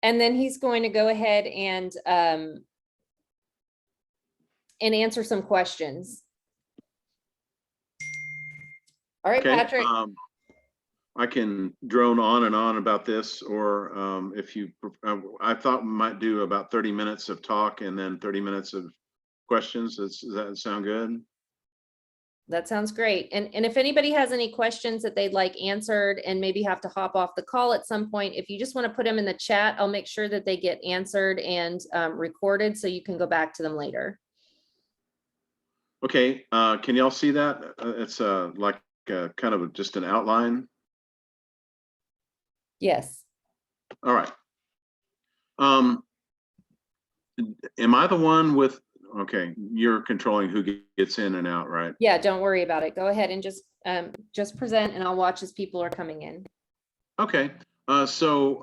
And then he's going to go ahead and answer some questions. All right, Okay, Patrick. I can drone on and on about this, or if you, I thought we might do about 30 minutes of talk and then 30 minutes of questions. Does that sound good? That sounds great. And if anybody has any questions that they'd like answered and maybe have to hop off the call at some point, if you just want to put them in the chat, I'll make sure that they get answered and recorded so you can go back to them later. Okay, can y'all see that? It's like kind of just an outline. Yes. All right. Am I the one with, okay, you're controlling who gets in and out, right? Yeah, don't worry about it. Go ahead and just present and I'll watch as people are coming in. Okay. So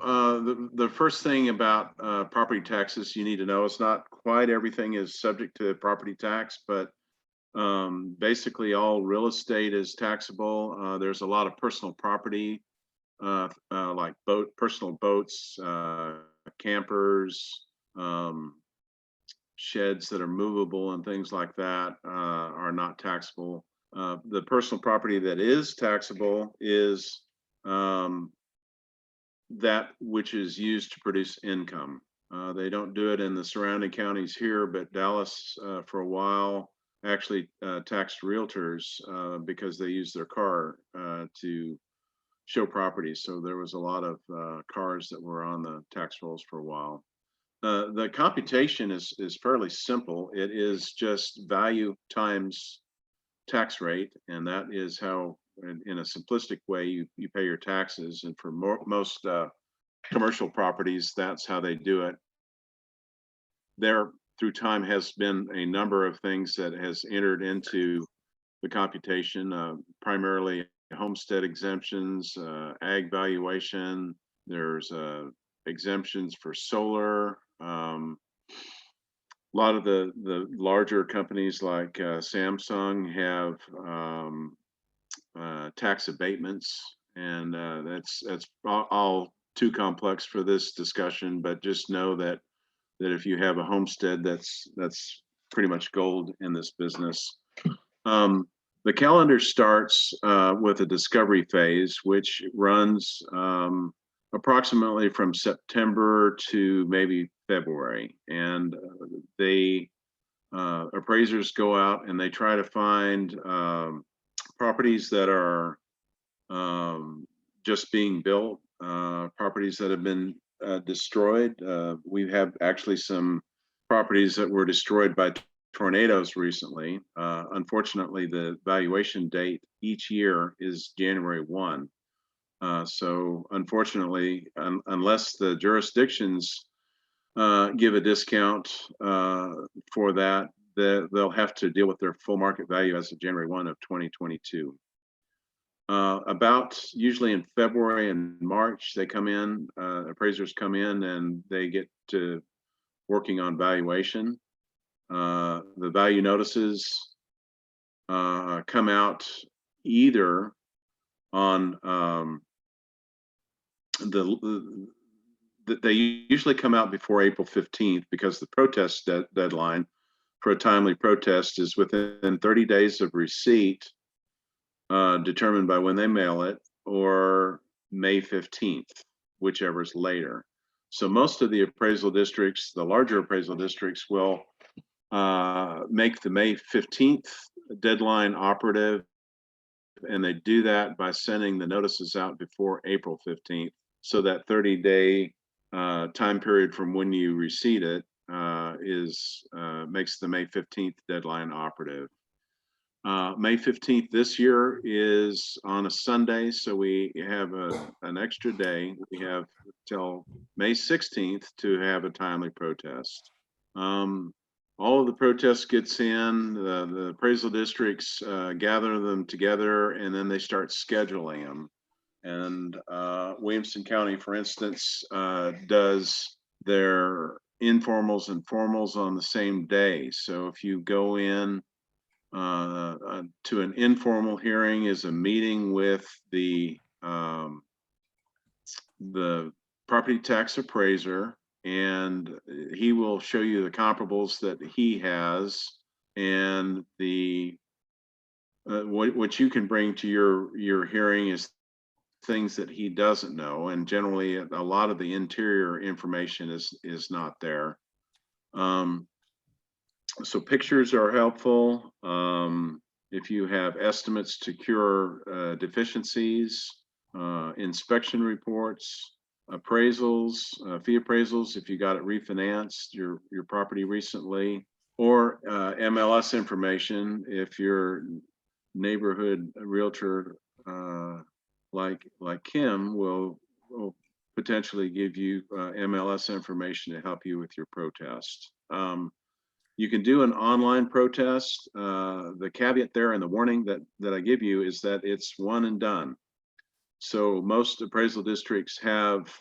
the first thing about property taxes you need to know is not quite everything is subject to property tax, but basically all real estate is taxable. There's a lot of personal property, like personal boats, campers, sheds that are movable and things like that are not taxable. The personal property that is taxable is that which is used to produce income. They don't do it in the surrounding counties here, but Dallas for a while actually taxed realtors because they use their car to show properties. So there was a lot of cars that were on the tax rolls for a while. The computation is fairly simple. It is just value times tax rate, and that is how, in a simplistic way, you pay your taxes. And for most commercial properties, that's how they do it. There, through time, has been a number of things that has entered into the computation, primarily homestead exemptions, ag valuation. There's exemptions for solar. A lot of the larger companies like Samsung have tax abatements, and that's all too complex for this discussion. But just know that if you have a homestead, that's pretty much gold in this business. The calendar starts with a discovery phase, which runs approximately from September to maybe February. And appraisers go out and they try to find properties that are just being built, properties that have been destroyed. We have actually some properties that were destroyed by tornadoes recently. Unfortunately, the valuation date each year is January 1. So unfortunately, unless the jurisdictions give a discount for that, they'll have to deal with their full market value as of January 1 of 2022. About usually in February and March, they come in, appraisers come in and they get to working on valuation. The value notices come out either on they usually come out before April 15th because the protest deadline for a timely protest is within 30 days of receipt, determined by when they mail it, or May 15th, whichever is later. So most of the appraisal districts, the larger appraisal districts, will make the May 15th deadline operative, and they do that by sending the notices out before April 15th. So that 30-day time period from when you receipt it makes the May 15th deadline operative. May 15th this year is on a Sunday, so we have an extra day. We have till May 16th to have a timely protest. All of the protests gets in, the appraisal districts gather them together, and then they start scheduling them. And Williamson County, for instance, does their informals and formals on the same day. So if you go in to an informal hearing, is a meeting with the property tax appraiser, and he will show you the comparables that he has and the what you can bring to your hearing is things that he doesn't know, and generally a lot of the interior information is not there. So pictures are helpful. If you have estimates to cure deficiencies, inspection reports, appraisals, fee appraisals, if you got it refinanced, your property recently, or MLS information if your neighborhood realtor like Kim will potentially give you MLS information to help you with your protest. You can do an online protest. The caveat there and the warning that I give you is that it's one and done. So most appraisal districts have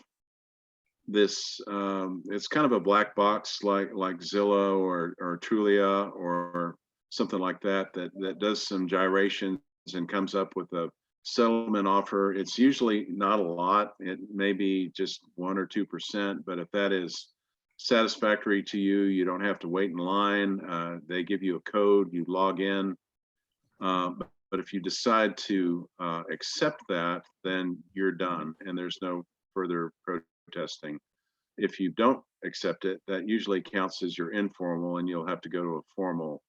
this, it's kind of a black box like Zillow or Trulia or something like that does some gyrations and comes up with a settlement offer. It's usually not a lot. It may be just 1 or 2%, but if that is satisfactory to you, you don't have to wait in line. They give you a code, you log in. But if you decide to accept that, then you're done and there's no further protesting. If you don't accept it, that usually counts as your informal and you'll have to go to a formal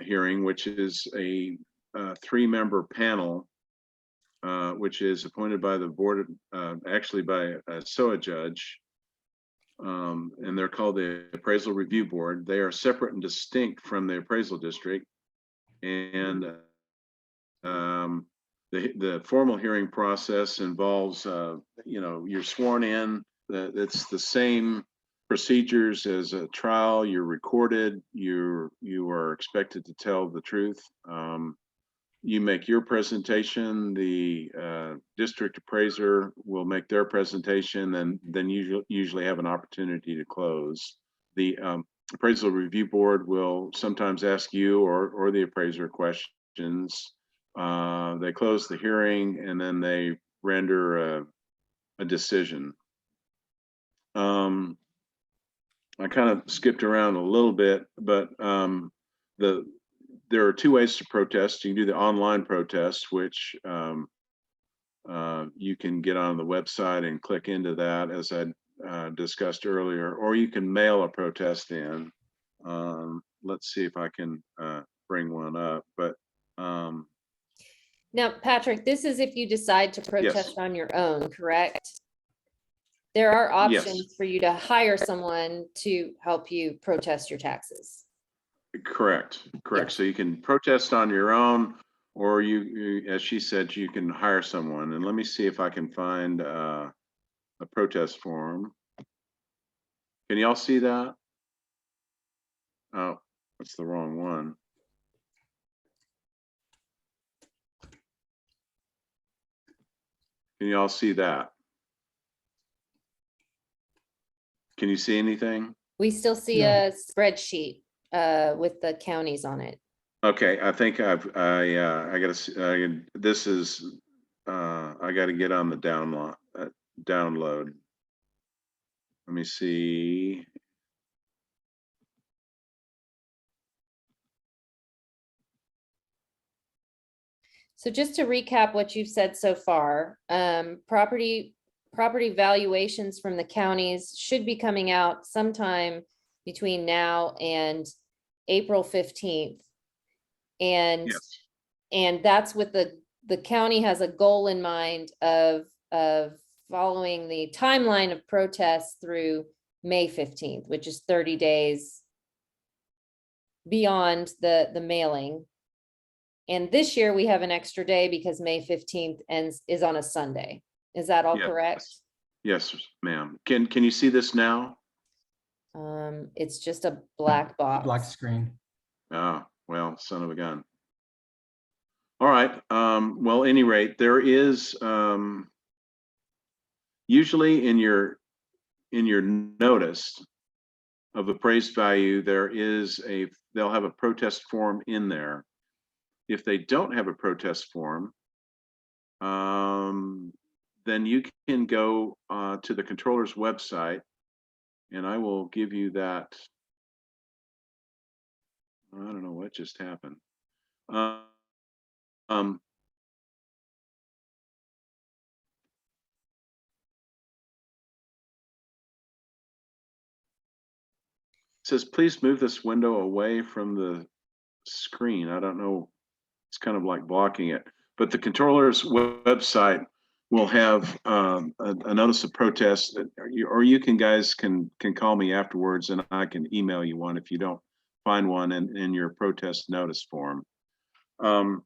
hearing, which is a 3-member panel, which is appointed by the board, actually by a SOA judge. And they're called the Appraisal Review Board. They are separate and distinct from the appraisal district. And the formal hearing process involves, you're sworn in. It's the same procedures as a trial. You're recorded. You are expected to tell the truth. You make your presentation. The district appraiser will make their presentation, and then you usually have an opportunity to close. The appraisal review board will sometimes ask you or the appraiser questions. They close the hearing and then they render a decision. I kind of skipped around a little bit, but there are 2 ways to protest. You can do the online protest, which you can get on the website and click into that, as I discussed earlier, or you can mail a protest in. Let's see if I can bring one up. But now, Patrick, this is if you decide to protest yes. on your own, correct? There are options Yes. for you to hire someone to help you protest your taxes. Correct. Yes. So you can protest on your own, or you, as she said, you can hire someone. And let me see if I can find a protest form. Can y'all see that? Oh, that's the wrong one. Can y'all see that? Can you see anything? We still see a spreadsheet with the counties on it. Okay, I think I gotta, this is, I gotta get on the download. Let me see. So just to recap what you've said so far, property valuations from the counties should be coming out sometime between now and April 15th. And Yes. and that's with the county has a goal in mind of following the timeline of protests through May 15th, which is 30 days beyond the mailing. And this year we have an extra day because May 15th is on a Sunday. Is that all correct? Yes, ma'am. Can you see this now? It's just a black box. Black screen. Oh, well, son of a gun. All right. Well, at any rate, there is usually in your notice of appraised value, they'll have a protest form in there. If they don't have a protest form, then you can go to the controller's website, and I will give you that. I don't know what just happened. Um, it says, please move this window away from the screen. I don't know. It's kind of like blocking it, but the controller's website will have a notice of protest, that, or you guys can call me afterwards, and I can email you one if you don't find one in your protest notice form. Now,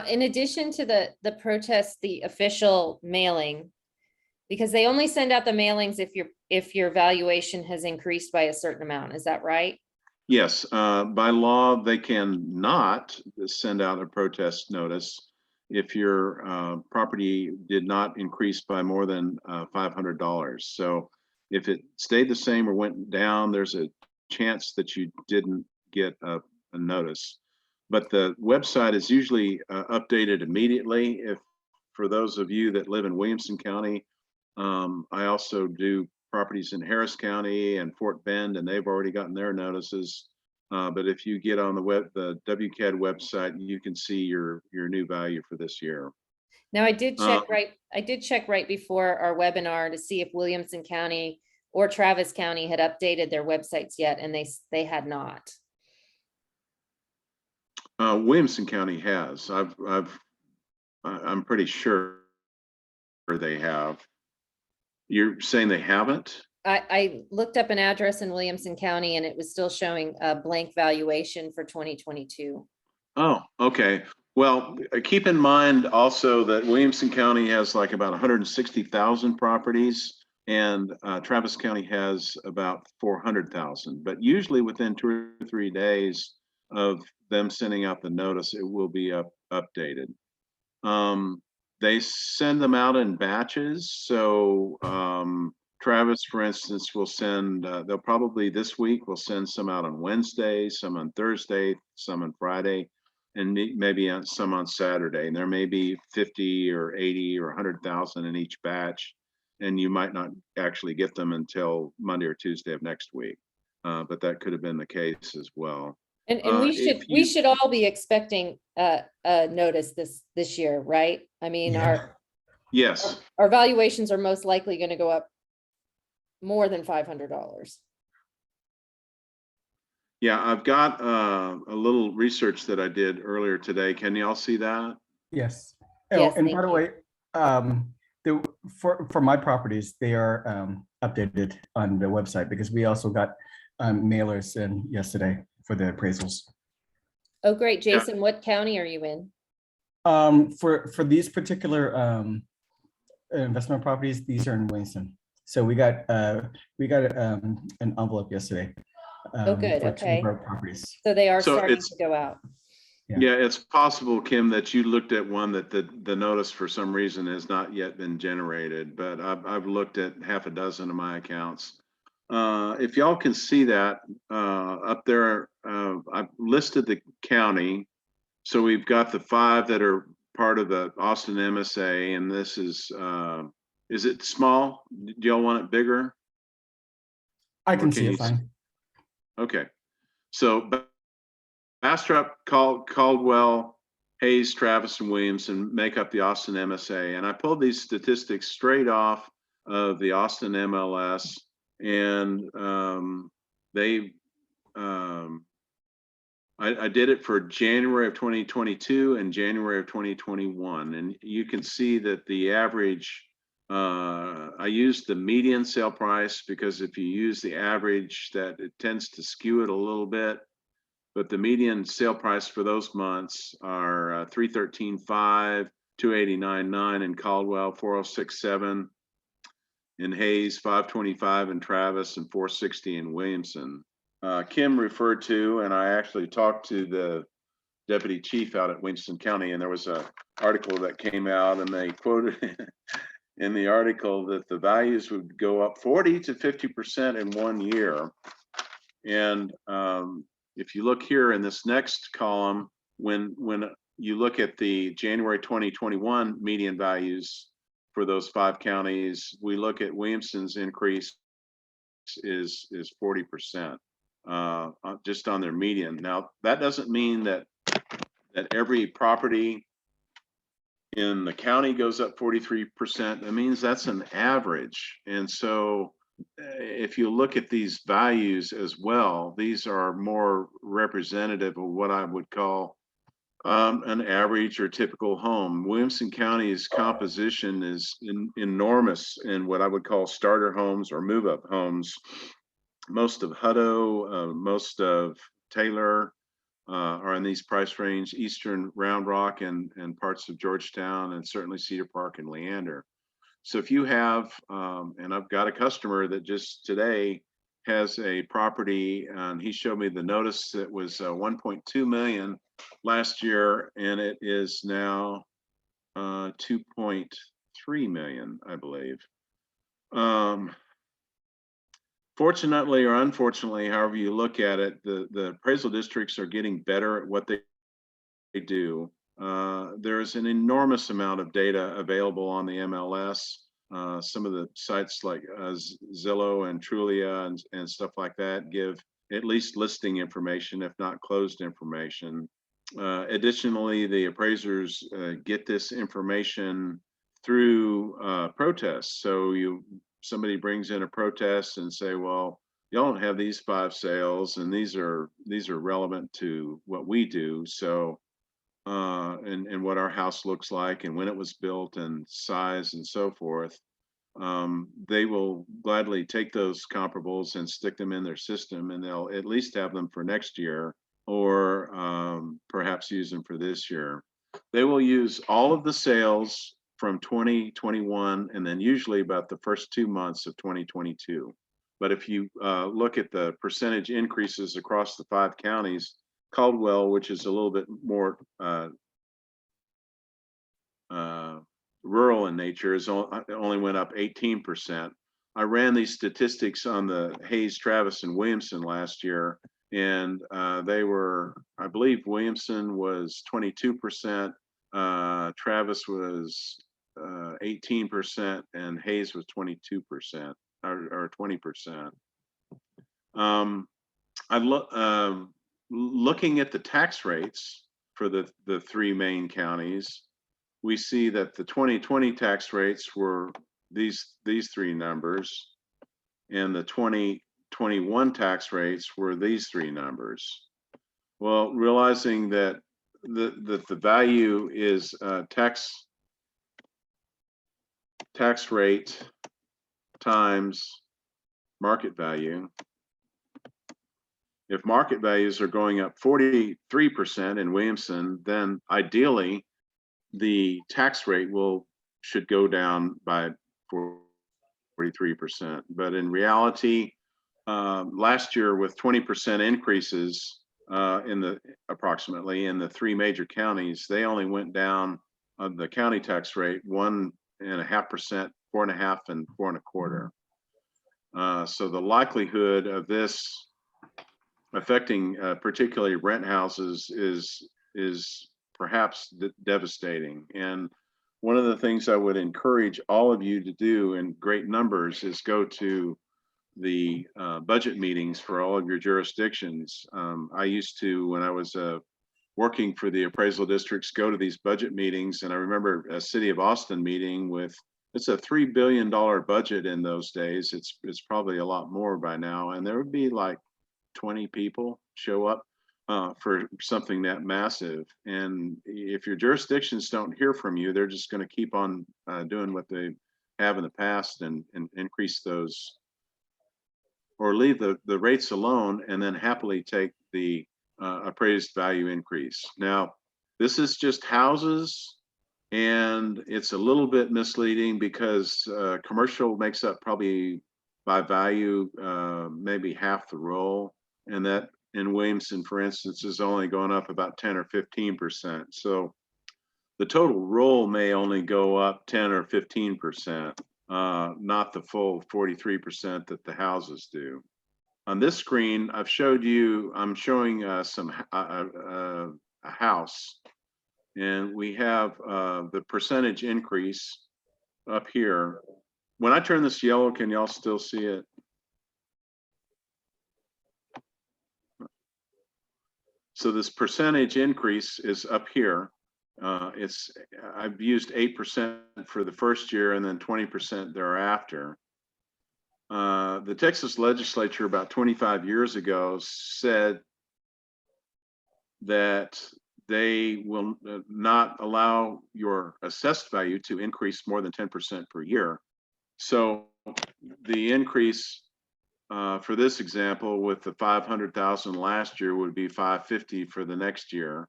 in addition to the protest, the official mailing, because they only send out the mailings if your valuation has increased by a certain amount, is that right? Yes, by law, they can not send out a protest notice if your property did not increase by more than $500. So if it stayed the same or went down, there's a chance that you didn't get a notice. But the website is usually updated immediately. If for those of you that live in Williamson County, I also do properties in Harris County and Fort Bend, and they've already gotten their notices. But if you get on the WCAD website, you can see your new value for this year. Now, I did check right before our webinar to see if Williamson County or Travis County had updated their websites yet, and they had not. Williamson County has. I'm pretty sure they have. You're saying they haven't? I looked up an address in Williamson County and it was still showing a blank valuation for 2022. Oh, okay. Well, keep in mind also that Williamson County has like about 160,000 properties, and Travis County has about 400,000. But usually within 2 or 3 days of them sending out the notice, it will be updated. They send them out in batches. So Travis, for instance, will send, they'll probably this week will send some out on Wednesday, some on Thursday, some on Friday, and maybe some on Saturday. And there may be 50 or 80 or 100,000 in each batch. And you might not actually get them until Monday or Tuesday of next week. But that could have been the case as well. And we should all be expecting a notice this year, right? I mean, Yeah. Yes. our valuations are most likely going to go up more than $500. Yeah, I've got a little research that I did earlier today. Can you all see that? Yes. Yes, Oh, and thank by the you. way, for my properties, they are updated on the website because we also got mailers in yesterday for the appraisals. Oh, great. Jason, what county are you in? For these particular investment properties, these are in Williamson. So we got an envelope yesterday. Oh, good. For two Okay. of our properties. So they are So starting it's- to go out. Yeah, it's possible, Kim, that you looked at one that the notice for some reason has not yet been generated, but I've looked at half a dozen of my accounts. If y'all can see that up there, I've listed the county. So we've got the 5 that are part of the Austin MSA, and this is it small? Do y'all want it bigger? I Or can see you it fine. Okay, so Bastrop, Caldwell, Hayes, Travis, and Williamson make up the Austin MSA. And I pulled these statistics straight off of the Austin MLS, and I did it for January of 2022 and January of 2021. And you can see that the average, I used the median sale price because if you use the average, that it tends to skew it a little bit. But the median sale price for those months are 313.5, 289.9 in Caldwell, 406.7 in Hayes, 525 in Travis, and 460 in Williamson. Kim referred to, and I actually talked to the deputy chief out at Williamson County, and there was an article that came out, and they quoted in the article that the values would go up 40 to 50% in 1 year. And if you look here in this next column, when you look at the January 2021 median values for those 5 counties, we look at Williamson's increase is 40% just on their median. Now, that doesn't mean that every property in the county goes up 43%. That means that's an average. And so if you look at these values as well, these are more representative of what I would call an average or typical home. Williamson County's composition is enormous in what I would call starter homes or move-up homes. Most of Hutto, most of Taylor are in these price range, eastern Round Rock and parts of Georgetown, and certainly Cedar Park and Leander. So if you have, and I've got a customer that just today has a property, and he showed me the notice that was 1.2 million last year, and it is now 2.3 million, I believe. Fortunately or unfortunately, however you look at it, the appraisal districts are getting better at what they do. There's an enormous amount of data available on the MLS. Some of the sites like Zillow and Trulia and stuff like that give at least listing information, if not closed information. Additionally, the appraisers get this information through protests. So somebody brings in a protest and say, well, y'all don't have these 5 sales, and these are relevant to what we do. So and what our house looks like and when it was built and size and so forth. They will gladly take those comparables and stick them in their system, and they'll at least have them for next year, or perhaps use them for this year. They will use all of the sales from 2021 and then usually about the first 2 months of 2022. But if you look at the percentage increases across the 5 counties, Caldwell, which is a little bit more rural in nature, only went up 18%. I ran these statistics on the Hayes, Travis, and Williamson last year, and they were, I believe Williamson was 22%, Travis was 18%, and Hayes was 22% or 20%. Looking at the tax rates for the 3 main counties, we see that the 2020 tax rates were these 3 numbers, and the 2021 tax rates were these 3 numbers. Well, realizing that the value is tax rate times market value. If market values are going up 43% in Williamson, then ideally the tax rate should go down by 43%. But in reality, last year with 20% increases approximately in the 3 major counties, they only went down on the county tax rate 1.5%, 4.5%, and 4.25%. So the likelihood of this affecting particularly rent houses is perhaps devastating. And one of the things I would encourage all of you to do in great numbers is go to the budget meetings for all of your jurisdictions. I used to, when I was working for the appraisal districts, go to these budget meetings, and I remember a City of Austin meeting it's a $3 billion budget in those days. It's probably a lot more by now, and there would be like 20 people show up for something that massive. And if your jurisdictions don't hear from you, they're just going to keep on doing what they have in the past and increase those, or leave the rates alone and then happily take the appraised value increase. Now, this is just houses, and it's a little bit misleading because commercial makes up probably by value maybe half the roll, and that in Williamson, for instance, is only going up about 10 or 15%. So the total roll may only go up 10 or 15%, not the full 43% that the houses do. On this screen, I'm showing a house And we have the percentage increase up here. When I turn this yellow, can y'all still see it? So this percentage increase is up here. I've used 8% for the first year and then 20% thereafter. The Texas legislature about 25 years ago said that they will not allow your assessed value to increase more than 10% per year. So the increase for this example with the 500,000 last year would be 550 for the next year,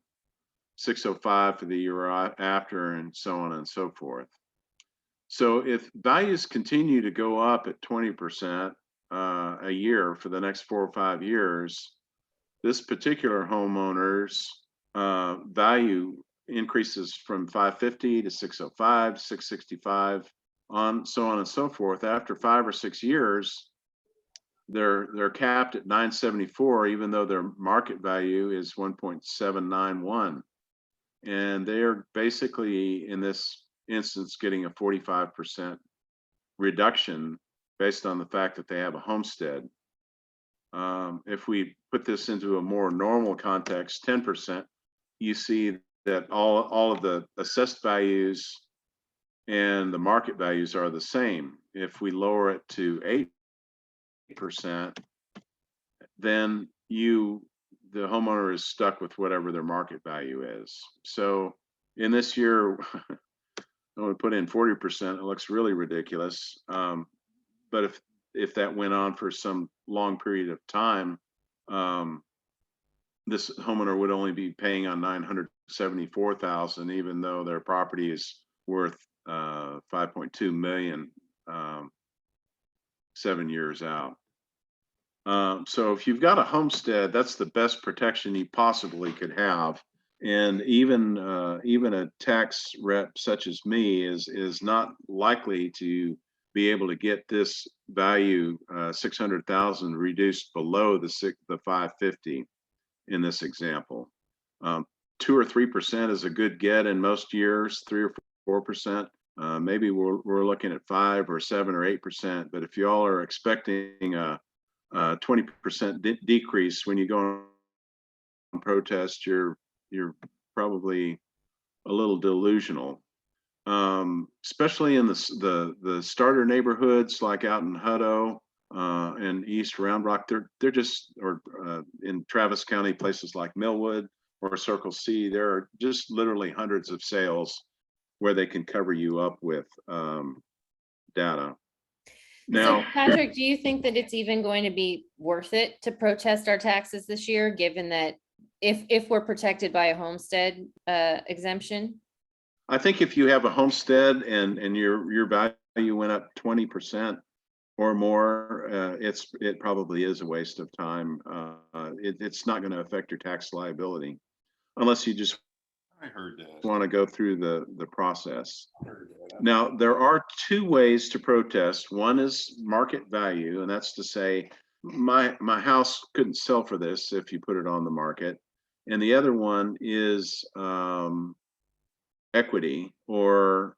605 for the year after, and so on and so forth. So if values continue to go up at 20% a year for the next 4 or 5 years, this particular homeowner's value increases from 550 to 605, 665, so on and so forth. After 5 or 6 years, they're capped at 974, even though their market value is 1.791, and they are basically in this instance getting a 45% reduction based on the fact that they have a homestead. If we put this into a more normal context, 10%, you see that all of the assessed values and the market values are the same. If we lower it to 8%, then the homeowner is stuck with whatever their market value is. So in this year, I would put in 40%. It looks really ridiculous. But if that went on for some long period of time, this homeowner would only be paying on $974,000, even though their property is worth $5.2 million 7 years out. So if you've got a homestead, that's the best protection you possibly could have. And even a tax rep such as me is not likely to be able to get this value 600,000 reduced below the 550 in this example. 2 or 3% is a good get in most years. 3 or 4%. Maybe we're looking at 5 or 7 or 8%. But if y'all are expecting a 20% decrease when you go on protest, you're probably a little delusional. Especially in the starter neighborhoods like out in Hutto and East Round Rock, they're just, or in Travis County, places like Millwood or Circle C, there are just literally hundreds of sales where they can cover you up with data. Now, so Patrick, do you think that it's even going to be worth it to protest our taxes this year, given that if we're protected by a homestead exemption? I think if you have a homestead and your value went up 20% or more, it probably is a waste of time. It's not going to affect your tax liability unless you just want to go through the process. Now, there are 2 ways to protest. One is market value, and that's to say my house couldn't sell for this if you put it on the market. And the other one is equity, or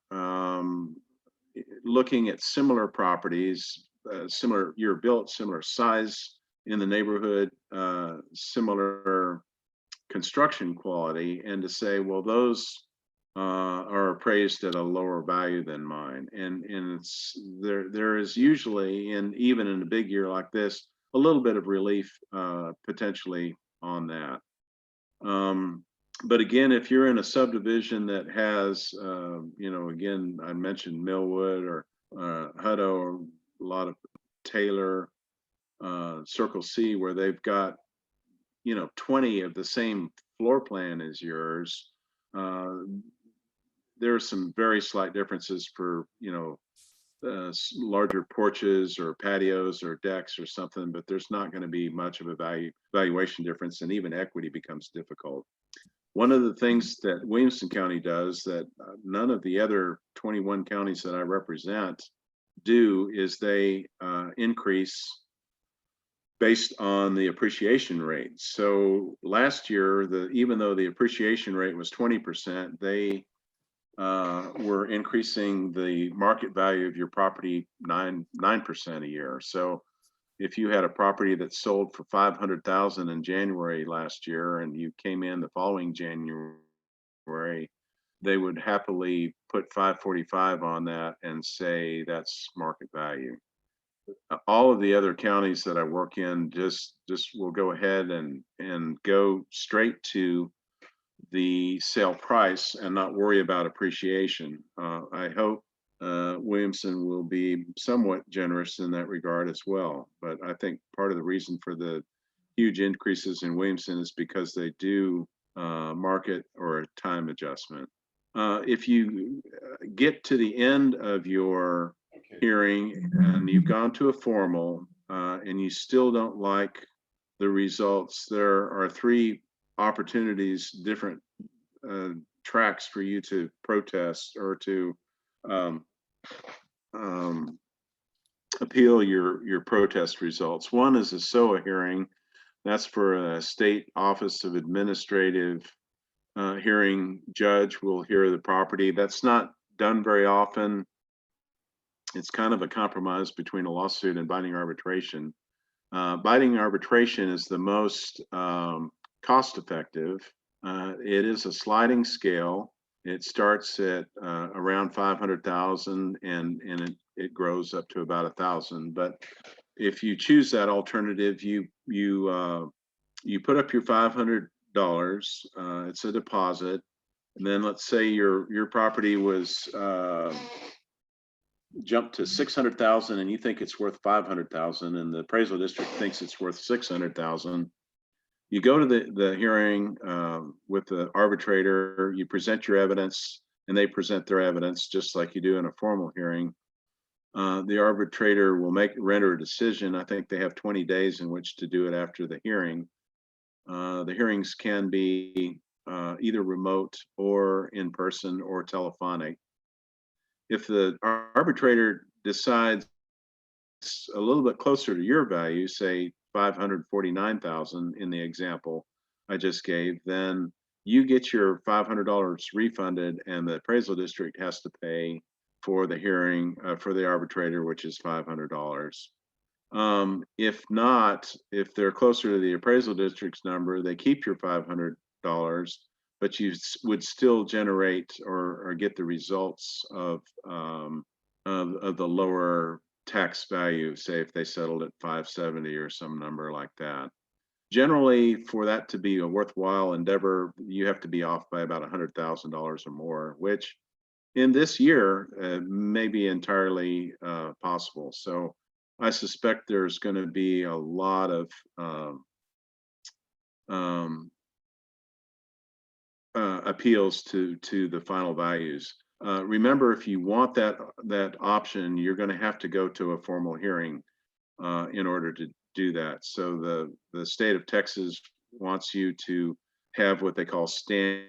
looking at similar properties, similar year built, similar size in the neighborhood, similar construction quality, and to say, well, those are appraised at a lower value than mine. And it's there is usually, even in a big year like this, a little bit of relief potentially on that. But again, if you're in a subdivision that has, again, I mentioned Millwood or Hutto, or a lot of Taylor, Circle C, where they've got, 20 of the same floor plan as yours, there are some very slight differences for, larger porches or patios or decks or something, but there's not going to be much of a valuation difference, and even equity becomes difficult. One of the things that Williamson County does that none of the other 21 counties that I represent do is they increase based on the appreciation rate. So last year, even though the appreciation rate was 20%, they were increasing the market value of your property 9% a year. So if you had a property that sold for 500,000 in January last year, and you came in the following January, they would happily put 545 on that and say that's market value. All of the other counties that I work in just will go ahead and go straight to the sale price and not worry about appreciation. I hope Williamson will be somewhat generous in that regard as well. But I think part of the reason for the huge increases in Williamson is because they do market or a time adjustment. If you get to the end of your hearing and you've gone to a formal and you still don't like the results, there are 3 opportunities, different tracks for you to protest or to appeal your protest results. One is a SOA hearing. That's for a state office of administrative hearing. Judge will hear the property. That's not done very often. It's kind of a compromise between a lawsuit and binding arbitration. Binding arbitration is the most cost effective. It is a sliding scale. It starts at around 500,000 and it grows up to about 1,000. But if you choose that alternative, you put up your $500. It's a deposit, and then let's say your property was jumped to 600,000, and you think it's worth 500,000, and the appraisal district thinks it's worth 600,000. You go to the hearing with the arbitrator, you present your evidence, and they present their evidence just like you do in a formal hearing. The arbitrator will render a decision. I think they have 20 days in which to do it after the hearing. The hearings can be either remote or in person or telephonic. If the arbitrator decides a little bit closer to your value, say 549,000 in the example I just gave, then you get your $500 refunded, and the appraisal district has to pay for the hearing for the arbitrator, which is $500. If not, if they're closer to the appraisal district's number, they keep your $500, but you would still generate or get the results of the lower tax value, say if they settled at 570 or some number like that. Generally, for that to be a worthwhile endeavor, you have to be off by about $100,000 or more, which in this year may be entirely possible. So I suspect there's going to be a lot of appeals to the final values. Remember, if you want that option, you're going to have to go to a formal hearing in order to do that. So the state of Texas wants you to have what they call standing,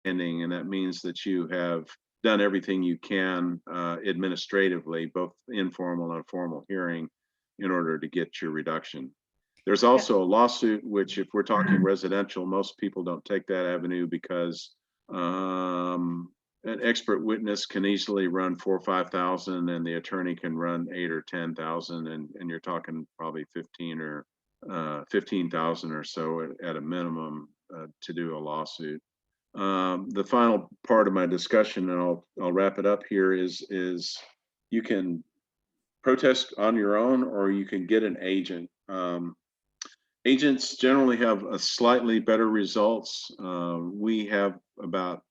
and that means that you have done everything you can administratively, both informal and formal hearing, in order to get your reduction. There's also a lawsuit, which if we're talking residential, most people don't take that avenue because an expert witness can easily run 4,000 or 5,000, and the attorney can run 8,000 or 10,000, and you're talking probably 15,000 or so at a minimum to do a lawsuit. The final part of my discussion, and I'll wrap it up here, is you can protest on your own, or you can get an agent. Agents generally have a slightly better results. We have about,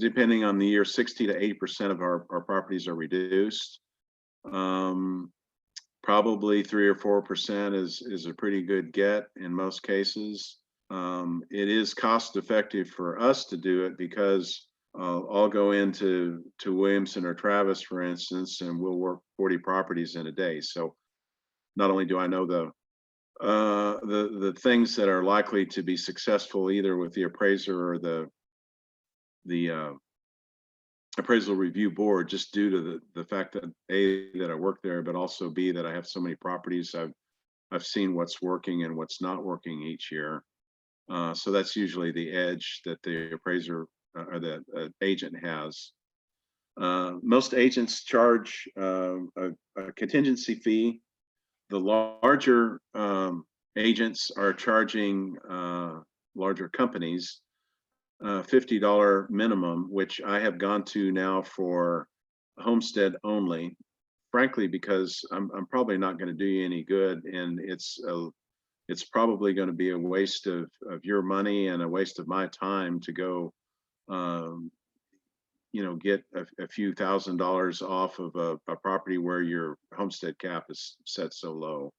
depending on the year, 60 to 80% of our properties are reduced. Probably 3 or 4% is a pretty good get in most cases. It is cost effective for us to do it because I'll go into Williamson or Travis, for instance, and we'll work 40 properties in a day. So not only do I know the things that are likely to be successful either with the appraiser or the appraisal review board, just due to the fact that A, that I work there, but also B, that I have so many properties. I've I've seen what's working and what's not working each year. So that's usually the edge that the appraiser or the agent has. Most agents charge a contingency fee. The larger agents are charging larger companies $50 minimum, which I have gone to now for Homestead only, frankly, because I'm probably not going to do you any good, and it's probably going to be a waste of your money and a waste of my time to go get a few $1,000s off of a property where your homestead cap is set so low.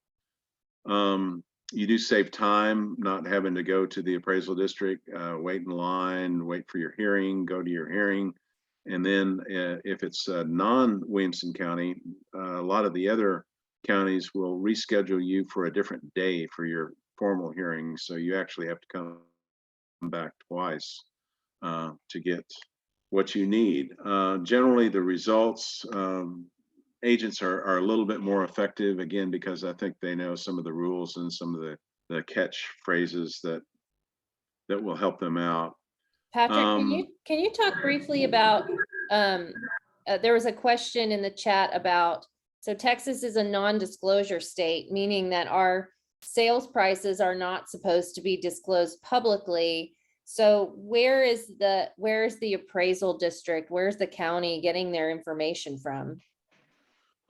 You do save time not having to go to the appraisal district, wait in line, wait for your hearing, go to your hearing. And then if it's non-Williamson County, a lot of the other counties will reschedule you for a different day for your formal hearing. So you actually have to come back twice to get what you need. Generally, the results, agents are a little bit more effective, again, because I think they know some of the rules and some of the catch phrases that will help them out. Patrick, can you talk briefly about, there was a question in the chat about, so Texas is a non-disclosure state, meaning that our sales prices are not supposed to be disclosed publicly. So where is the appraisal district? Where's the county getting their information from?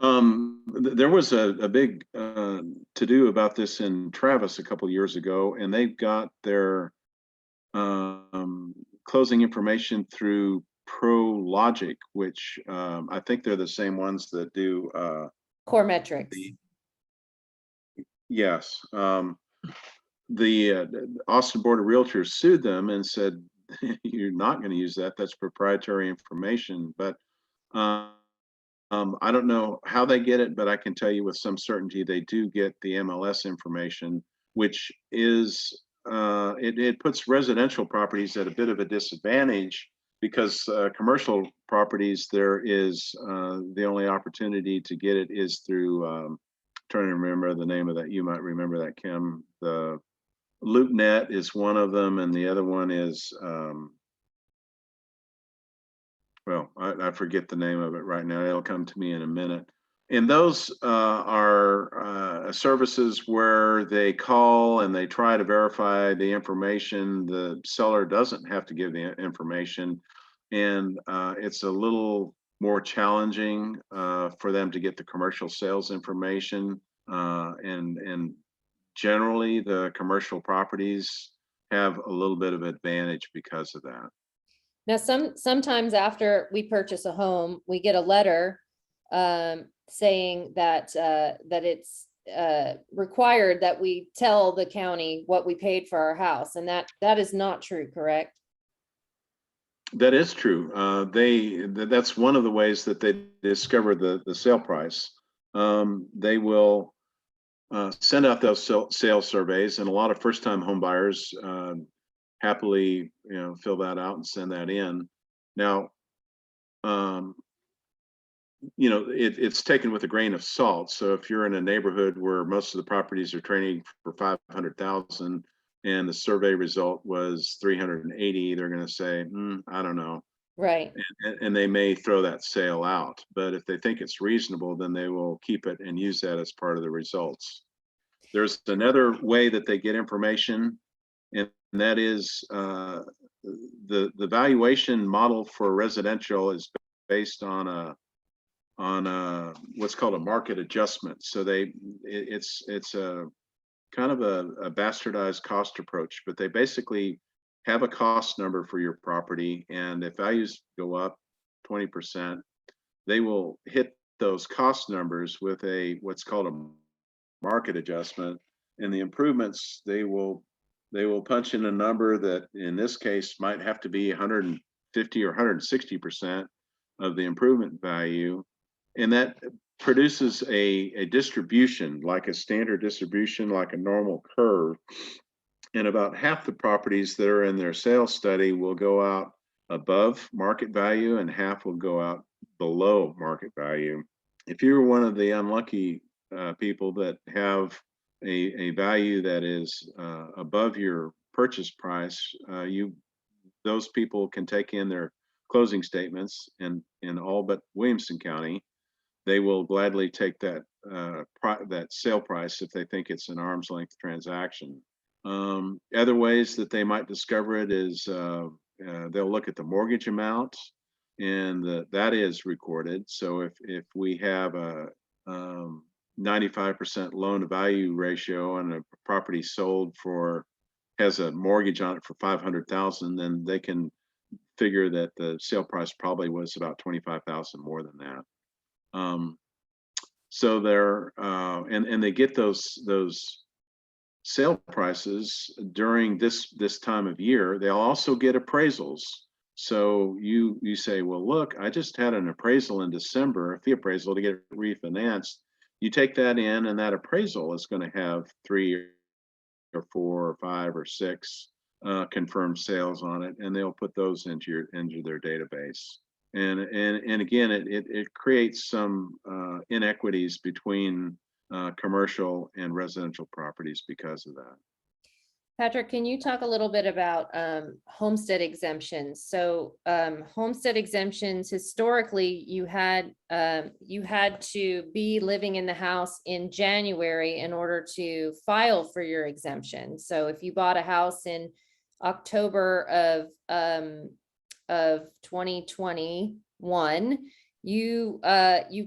There was a big to-do about this in Travis a couple years ago, and they've got their closing information through ProLogic, which I think they're the same ones that do Core metrics. Yes. The Austin Board of Realtors sued them and said, you're not going to use that. That's proprietary information. But I don't know how they get it, but I can tell you with some certainty they do get the MLS information, which is it puts residential properties at a bit of a disadvantage, because commercial properties, there is the only opportunity to get it is through trying to remember the name of that. You might remember that, Kim. The LoopNet is one of them, and the other one is well, I forget the name of it right now. It'll come to me in a minute. And those are services where they call and they try to verify the information. The seller doesn't have to give the information, and it's a little more challenging for them to get the commercial sales information. And generally, the commercial properties have a little bit of advantage because of that. Now, sometimes after we purchase a home, we get a letter saying that that it's required that we tell the county what we paid for our house, and that is not true, correct? That is true. That's one of the ways that they discover the sale price. They will send out those sales surveys, and a lot of first-time home buyers happily, fill that out and send that in. Now, it's taken with a grain of salt. So if you're in a neighborhood where most of the properties are trading for 500,000 and the survey result was 380, they're going to say, I don't know. Right. And they may throw that sale out. But if they think it's reasonable, then they will keep it and use that as part of the results. There's another way that they get information, and that is the valuation model for residential is based on what's called a market adjustment. So it's a kind of a bastardized cost approach, but they basically have a cost number for your property, and if values go up 20%, they will hit those cost numbers with what's called a market adjustment, and the improvements they will punch in a number that in this case might have to be 150 or 160% of the improvement value, and that produces a distribution, like a standard distribution, like a normal curve. And about half the properties that are in their sales study will go out above market value, and half will go out below market value. If you're one of the unlucky people that have a value that is above your purchase price, those people can take in their closing statements, and in all but Williamson County, they will gladly take that that sale price if they think it's an arm's length transaction. Other ways that they might discover it is they'll look at the mortgage amount, and that is recorded. So if we have a 95% loan to value ratio and a property sold has a mortgage on it for 500,000, then they can figure that the sale price probably was about 25,000 more than that. So they're and they get those sale prices during this time of year. They'll also get appraisals. So you say, well, look, I just had an appraisal in December, a fee appraisal to get it refinanced. You take that in, and that appraisal is going to have 3 or 4 or 5 or 6 confirmed sales on it, and they'll put those into their database. And again, it creates some inequities between commercial and residential properties because of that. Patrick, can you talk a little bit about homestead exemptions? So homestead exemptions, historically, you had to be living in the house in January in order to file for your exemption. So if you bought a house in October of 2021, you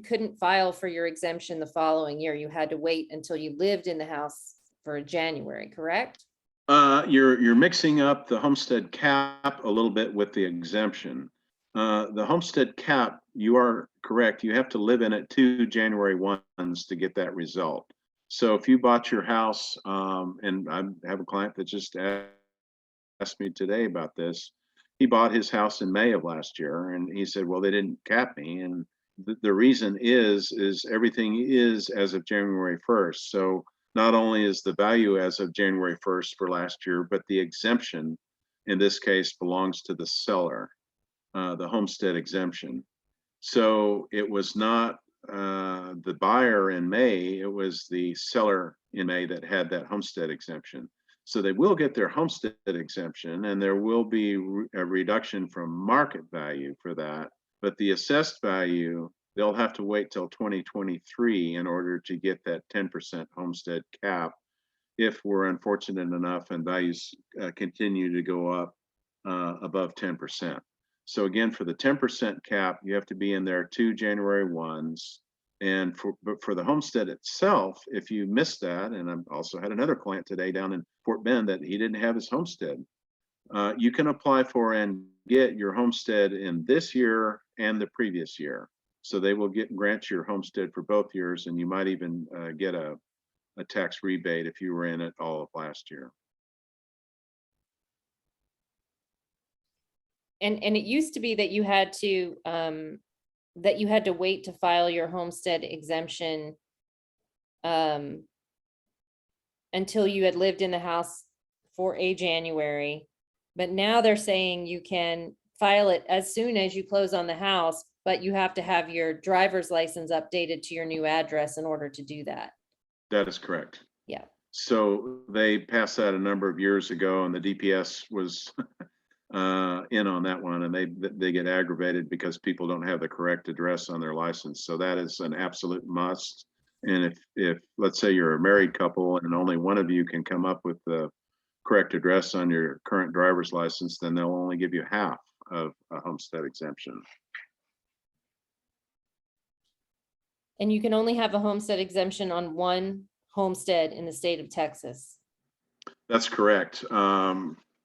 couldn't file for your exemption the following year. You had to wait until you lived in the house for January, correct? You're mixing up the homestead cap a little bit with the exemption. The homestead cap, you are correct. You have to live in it 2 January 1s to get that result. So if you bought your house, and I have a client that just asked me today about this. He bought his house in May of last year, and he said, well, they didn't cap me. And the reason is everything is as of January 1st. So not only is the value as of January 1st for last year, but the exemption in this case belongs to the seller, the homestead exemption. So it was not the buyer in May, it was the seller in May that had that homestead exemption. So they will get their homestead exemption, and there will be a reduction from market value for that. But the assessed value, they'll have to wait till 2023 in order to get that 10% homestead cap if we're unfortunate enough and values continue to go up above 10%. So again, for the 10% cap, you have to be in there 2 January 1s. And for the homestead itself, if you missed that, and I also had another client today down in Fort Bend that he didn't have his homestead, you can apply for and get your homestead in this year and the previous year. So they will grant your homestead for both years, and you might even get a tax rebate if you were in it all of last year. And it used to be that you had to wait to file your homestead exemption until you had lived in the house for a January. But now they're saying you can file it as soon as you close on the house, but you have to have your driver's license updated to your new address in order to do that. That is correct. Yeah. So they passed that a number of years ago, and the DPS was in on that one, and they get aggravated because people don't have the correct address on their license. So that is an absolute must. And if let's say you're a married couple and only one of you can come up with the correct address on your current driver's license, then they'll only give you half of a homestead exemption. And you can only have a homestead exemption on one homestead in the state of Texas. That's correct.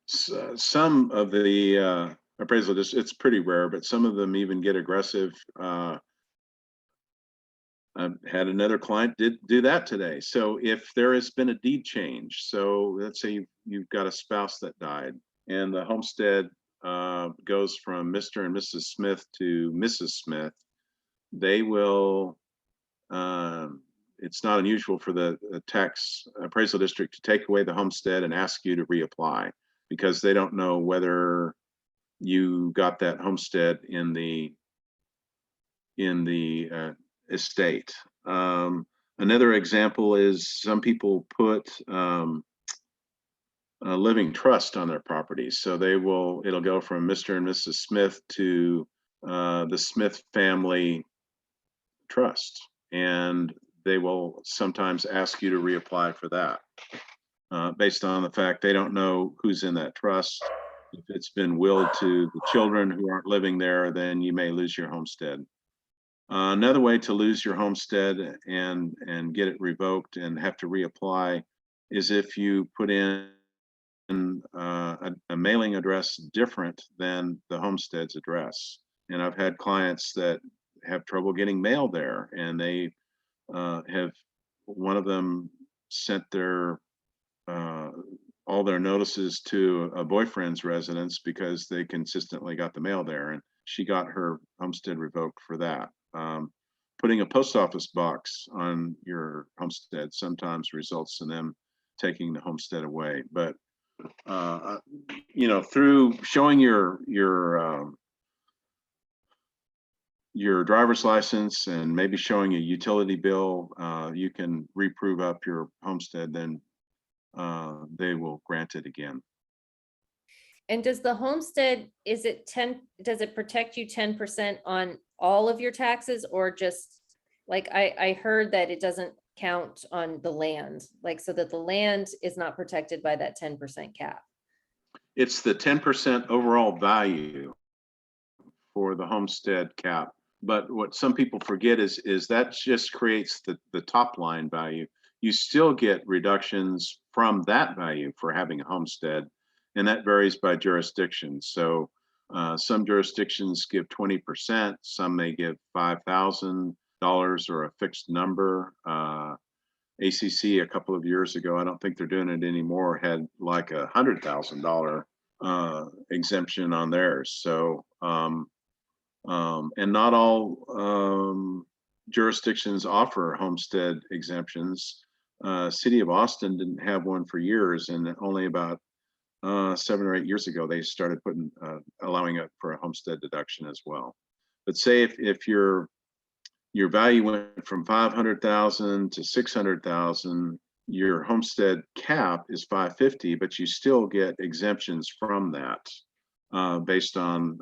Some of the appraisal districts, it's pretty rare, but some of them even get aggressive. I had another client do that today. So if there has been a deed change, so let's say you've got a spouse that died, and the homestead goes from Mr. and Mrs. Smith to Mrs. Smith, they will. It's not unusual for the tax appraisal district to take away the homestead and ask you to reapply, because they don't know whether you got that homestead in the estate. Another example is some people put a living trust on their properties. So it'll go from Mr. and Mrs. Smith to the Smith family trust. And they will sometimes ask you to reapply for that based on the fact they don't know who's in that trust. If it's been willed to the children who aren't living there, then you may lose your homestead. Another way to lose your homestead and get it revoked and have to reapply is if you put in a mailing address different than the homestead's address. And I've had clients that have trouble getting mail there, and they one of them sent their all their notices to a boyfriend's residence because they consistently got the mail there, and she got her homestead revoked for that. Putting a post office box on your homestead sometimes results in them taking the homestead away. But through showing your driver's license and maybe showing a utility bill, you can reprove up your homestead, then they will grant it again. And does the homestead, does it protect you 10% on all of your taxes, or just like, I heard that it doesn't count on the land, like, so that the land is not protected by that 10% cap? It's the 10% overall value for the homestead cap. But what some people forget is that just creates the top line value. You still get reductions from that value for having a homestead, and that varies by jurisdiction. So some jurisdictions give 20%, some may give $5,000 or a fixed number. ACC a couple of years ago, I don't think they're doing it anymore, had like $100,000 exemption on theirs. So and not all jurisdictions offer homestead exemptions. City of Austin didn't have one for years, and only about 7 or 8 years ago they started allowing it for a homestead deduction as well. But say if your value went from 500,000 to 600,000, your homestead cap is 550, but you still get exemptions from that based on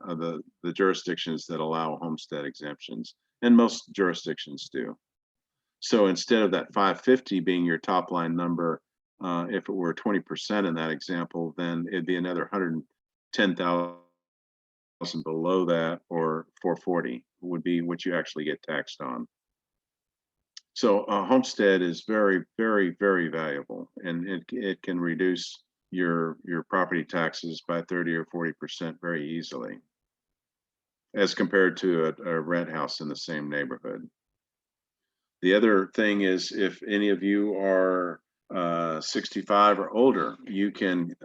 the jurisdictions that allow homestead exemptions, and most jurisdictions do. So instead of that 550 being your top line number, if it were 20% in that example, then it'd be another 110,000 below that, or 440 would be what you actually get taxed on. So a homestead is very, very, very valuable, and it can reduce your property taxes by 30 or 40% very easily, as compared to a rent house in the same neighborhood. The other thing is, if any of you are 65 or older, you can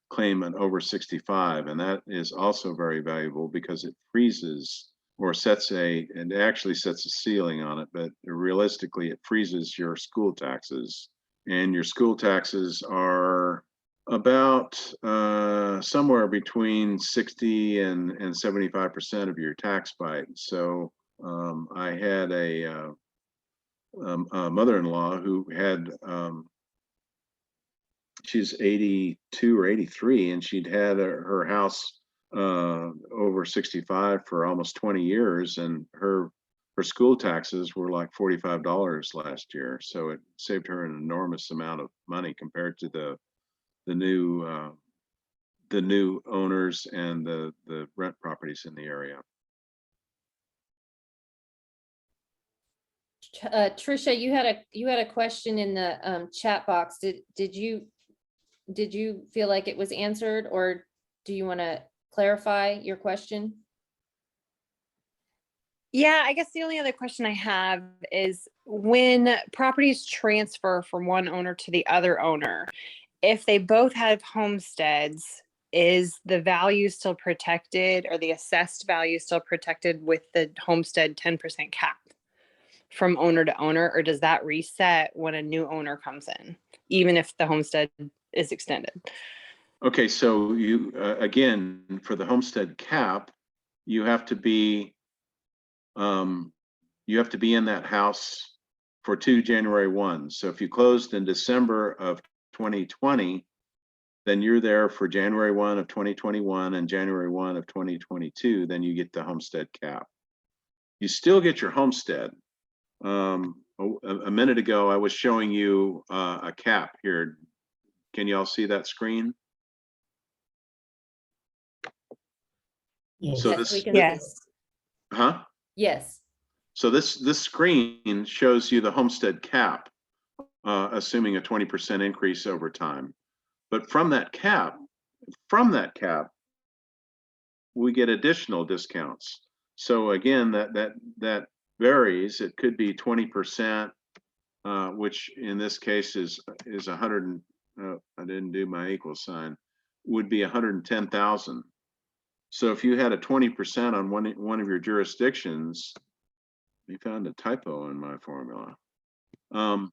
claim an over 65, and that is also very valuable because it freezes or it actually sets a ceiling on it, but realistically it freezes your school taxes, and your school taxes are about somewhere between 60 and 75% of your tax bite. So I had a mother-in-law who had she's 82 or 83, and she'd had her house over 65 for almost 20 years, and her school taxes were like $45 last year. So it saved her an enormous amount of money compared to the new owners and the rent properties in the area. Trisha, you had a question in the chat box. Did you feel like it was answered, or do you want to clarify your question? Yeah, I guess the only other question I have is, when properties transfer from one owner to the other owner, if they both have homesteads, is the value still protected, or the assessed value still protected with the homestead 10% cap from owner to owner, or does that reset when a new owner comes in, even if the homestead is extended? Okay, so you again, for the homestead cap, you have to be in that house for 2 January 1. So if you closed in December of 2020, then you're there for January 1 of 2021 and January 1 of 2022, then you get the homestead cap. You still get your homestead. A minute ago, I was showing you a cap here. Can you all see that screen? Yes. So Yes, this, we can see. Yes. huh? Yes. So this screen shows you the homestead cap, assuming a 20% increase over time. But from that cap, we get additional discounts. So again, that varies. It could be 20%, which in this case is 100. I didn't do my equal sign. Would be 110,000. So if you had a 20% on one of your jurisdictions, you found a typo in my formula. No.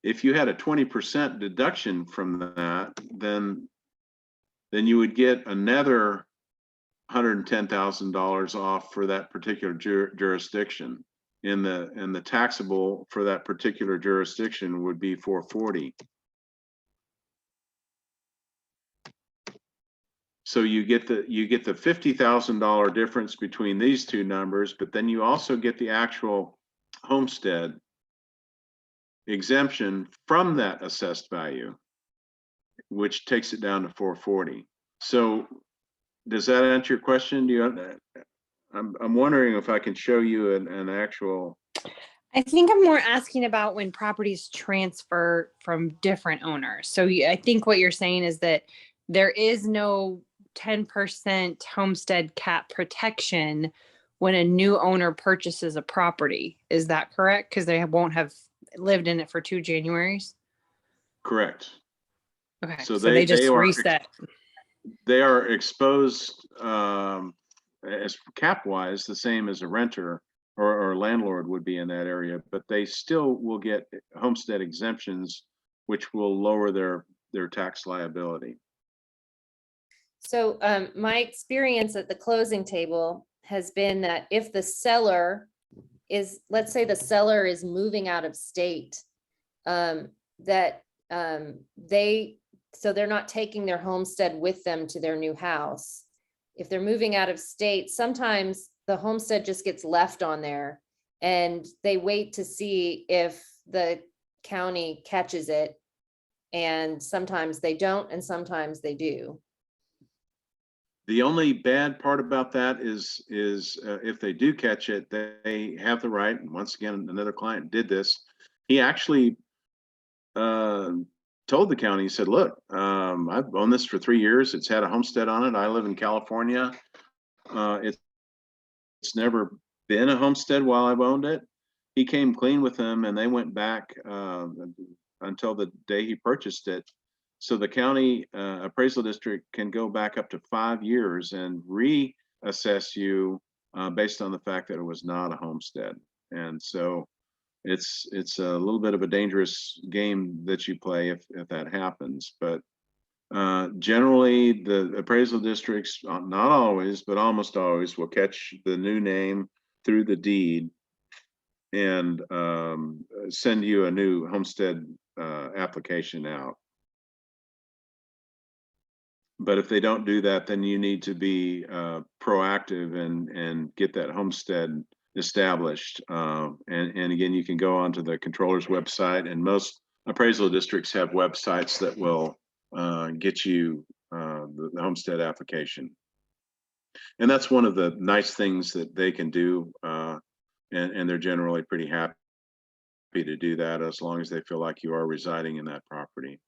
If you had a 20% deduction from that, then you would get another $110,000 off for that particular jurisdiction. And the taxable for that particular jurisdiction would be $440. So you get the $50,000 difference between these two numbers, but then you also get the actual homestead exemption from that assessed value, which takes it down to $440. So does that answer your question? Do you? I'm wondering if I can show you an actual. I think I'm more asking about when properties transfer from different owners. So I think what you're saying is that there is no 10% homestead cap protection when a new owner purchases a property. Is that correct? Because they won't have lived in it for 2 Januaries? Correct. Okay, So they just are reset. They are exposed as cap wise the same as a renter or landlord would be in that area, but they still will get homestead exemptions, which will lower their tax liability. So my experience at the closing table has been that if the seller is, let's say the seller is moving out of state, so they're not taking their homestead with them to their new house. If they're moving out of state, sometimes the homestead just gets left on there and they wait to see if the county catches it. And sometimes they don't, and sometimes they do. The only bad part about that is if they do catch it, they have the right. And once again, another client did this. He actually told the county, he said, look, I've owned this for 3 years. It's had a homestead on it. I live in California. It's never been a homestead while I've owned it. He came clean with them and they went back until the day he purchased it. So the county appraisal district can go back up to 5 years and reassess you based on the fact that it was not a homestead. And so it's a little bit of a dangerous game that you play if that happens. But generally the appraisal districts, not always, but almost always, will catch the new name through the deed and send you a new homestead application out. But if they don't do that, then you need to be proactive and get that homestead established. And again, you can go onto the controller's website, and most appraisal districts have websites that will get you the homestead application. And that's one of the nice things that they can do. And they're generally pretty happy to do that as long as they feel like you are residing in that property.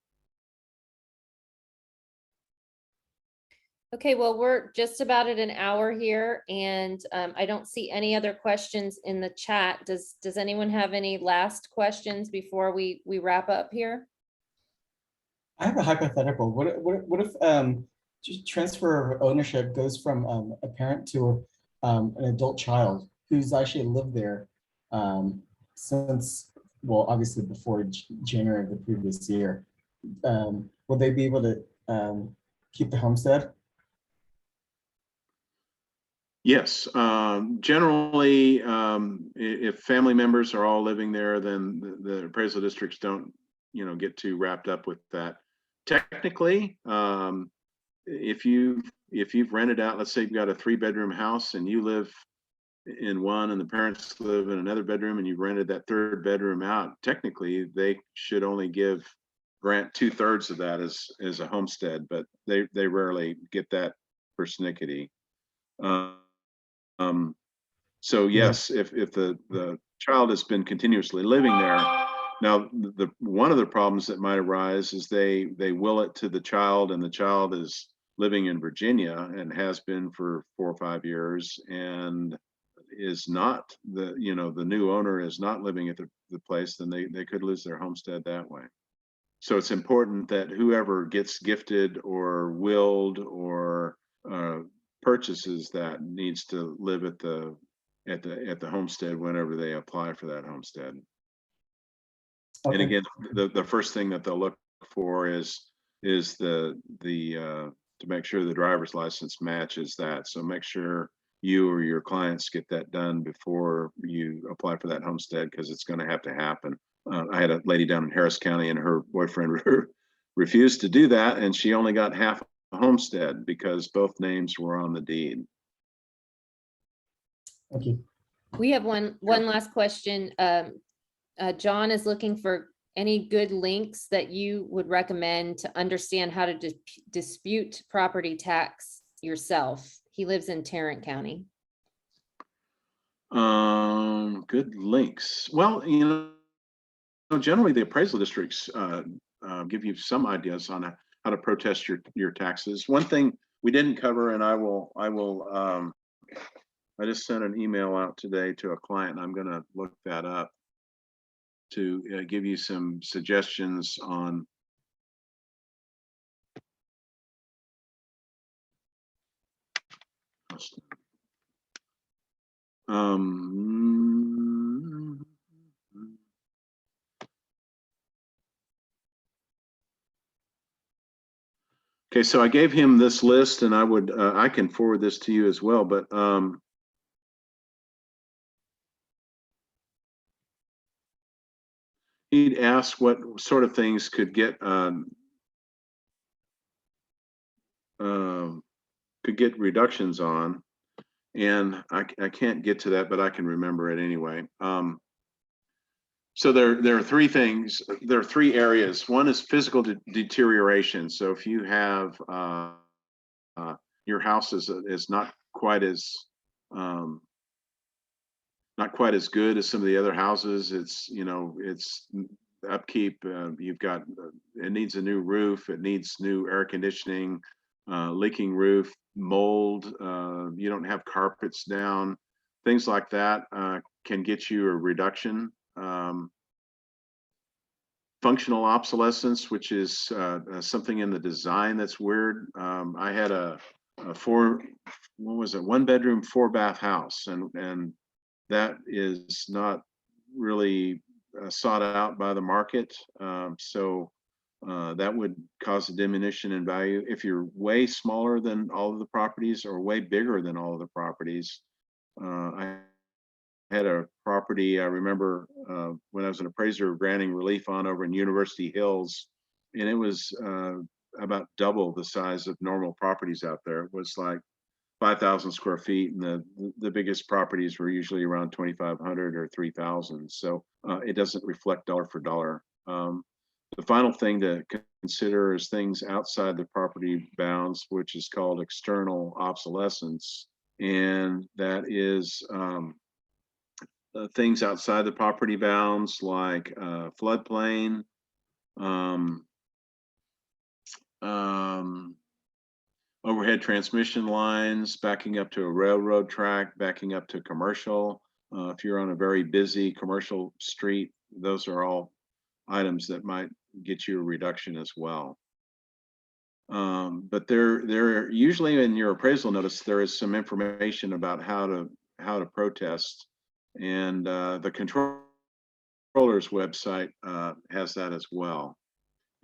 Okay, well, we're just about at an hour here and I don't see any other questions in the chat. Does anyone have any last questions before we wrap up here? I have a hypothetical. What if just transfer of ownership goes from a parent to an adult child who's actually lived there since, well, obviously before January of the previous year? Will they be able to keep the homestead? Yes, generally, if family members are all living there, then the appraisal districts don't, get too wrapped up with that. Technically, if you've rented out, let's say you've got a 3-bedroom house and you live in one and the parents live in another bedroom and you've rented that 3rd bedroom out, technically they should only grant 2/3 of that as a homestead, but they rarely get that persnickety. Um, so yes, if the child has been continuously living there, now the one of the problems that might arise is they will it to the child, and the child is living in Virginia and has been for 4 or 5 years, and is not the new owner is not living at the place, then they could lose their homestead that way. So it's important that whoever gets gifted or willed or purchases that needs to live at the homestead whenever they apply for that homestead. And Okay. again, the first thing that they'll look for is the to make sure the driver's license matches that. So make sure you or your clients get that done before you apply for that homestead, because it's going to have to happen. I had a lady down in Harris County, and her boyfriend refused to do that, and she only got half a homestead because both names were on the deed. Okay. We have one last question. John is looking for any good links that you would recommend to understand how to dispute property tax yourself. He lives in Tarrant County. Good links. Well, generally the appraisal districts give you some ideas on how to protest your taxes. One thing we didn't cover, and I just sent an email out today to a client, and I'm going to look that up to give you some suggestions on okay, so I gave him this list, and I can forward this to you as well, but he'd ask what sort of things could get reductions on, and I can't get to that, but I can remember it anyway. So there are 3 things. There are 3 areas. One is physical deterioration. So if you have your house is not quite as good as some of the other houses. It's upkeep. You've got it needs a new roof. It needs new air conditioning. Leaking roof, mold. You don't have carpets down. Things like that can get you a reduction. Functional obsolescence, which is something in the design that's weird. I had a 1-bedroom 4-bath house, and that is not really sought out by the market. So that would cause a diminution in value. If you're way smaller than all of the properties or way bigger than all of the properties, I had a property I remember when I was an appraiser granting relief on over in University Hills, and it was about double the size of normal properties out there. It was like 5,000 square feet, and the biggest properties were usually around 2,500 or 3,000. So it doesn't reflect dollar for dollar. The final thing to consider is things outside the property bounds, which is called external obsolescence, and that is things outside the property bounds like floodplain, overhead transmission lines, backing up to a railroad track, backing up to commercial. If you're on a very busy commercial street, those are all items that might get you a reduction as well. But there usually in your appraisal notice, there is some information about how to protest, and the controller's website has that as well.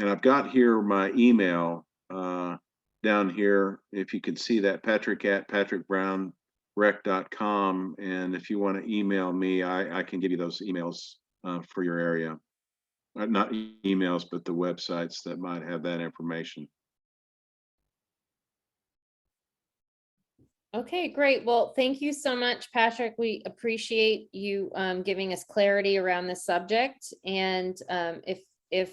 And I've got here my email down here. If you can see that, Patrick@PatrickBrown rec.com. And if you want to email me, I can give you those emails for your area. Not emails, but the websites that might have that information. Okay, great. Well, thank you so much, Patrick. We appreciate you giving us clarity around this subject. And if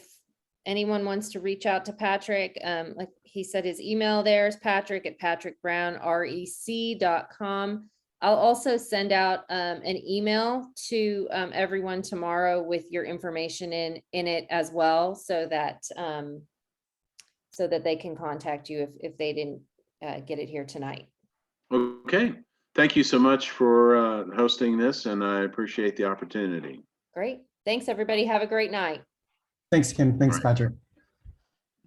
anyone wants to reach out to Patrick, like he said, his email there is patrick@patrickbrownrec.com. I'll also send out an email to everyone tomorrow with your information in it as well, so that they can contact you if they didn't get it here tonight. Okay. Thank you so much for hosting this, and I appreciate the opportunity. Great. Thanks, everybody. Have a great night. Thanks, Kim. Thanks, All right. Patrick.